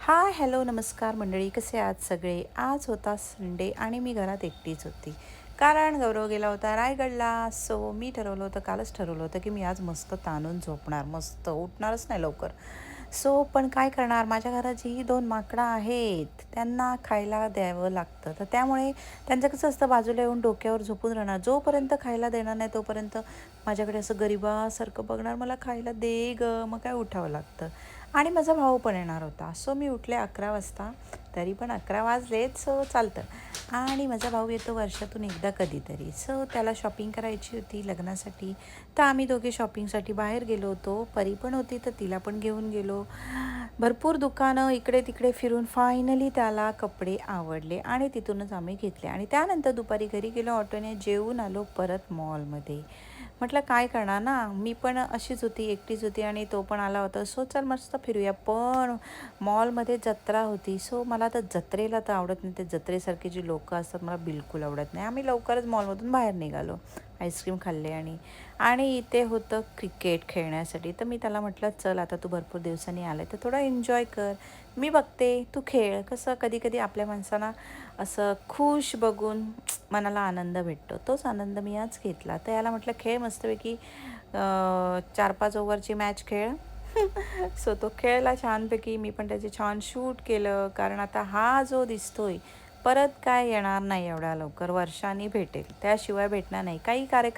हाय, hello, नमस्कार मंडळी. कसे आहात सगळे? आज होता संडे आणि मी घरात एकटीच होती. कारण गौरव गेला होता रायगडला. सो मी कालच ठरवलं होतं की मी आज मस्त ताणून झोपणार, मस्त उठणारच नाही लवकर. सो पण काय करणार, माझ्या घरात जी 2 माकडं आहेत, त्यांना खायला द्यावं लागतं. तर त्यामुळे त्यांचं कसं असतं, बाजूला येऊन डोक्यावर झोपून राहणार. जोपर्यंत खायला देणार नाही तोपर्यंत माझ्याकडे असं गरिबासारखं बघणार, मला खायला दे गं. मग काय उठावं लागतं. आणि माझा भाऊ पण येणार होता. सो मी उठले 11 वाजता. तरी पण 11 वाजलेत, सो चालतं. आणि माझा भाऊ येतो वर्षातून एकदा कधीतरी. सो त्याला शॉपिंग करायची होती लग्नासाठी. तर आम्ही दोघे शॉपिंगसाठी बाहेर गेलो होतो. परी पण होती तर तिला पण घेऊन गेलो. भरपूर दुकानं इकडे तिकडे फिरून फायनली त्याला कपडे आवडले आणि तिथूनच आम्ही घेतले. आणि त्यानंतर दुपारी घरी गेलो, ऑटोने जेवून आलो परत मॉलमध्ये. म्हटलं काय करणार ना, मी पण अशीच होती, एकटीच होती आणि तो पण आला होता. सो चल मस्त फिरूया. पण मॉलमध्ये जत्रा होती. सो मला तर जत्रेला तर आवडत नाही. ते जत्रेसारखे जी लोकं असतात मला बिलकुल आवडत नाही. आम्ही लवकरच मॉलमधून बाहेर निघालो. आईस्क्रीम खाल्ले आणि इथे होतं क्रिकेट खेळण्यासाठी. तर मी त्याला म्हटलं, चल आता तू भरपूर दिवसांनी आला आहे तर थोडं एन्जॉय कर. मी बघते, तू खेळ. कसं कधी कधी आपल्या माणसांना असं खुश बघून मनाला आनंद भेटतो. तोच आनंद मी आज घेतला. तर याला म्हटलं, खेळ मस्तपैकी 4-5 ओव्हरची मॅच खेळ. सो तो खेळला छानपैकी. मी पण त्याचे छान शूट केलं. कारण आता हा जो दिसतोय परत काय येणार नाही एवढ्या लवकर. वर्षांनी भेटेल, त्याशिवाय भेटणार नाही. काही कार्यक्रम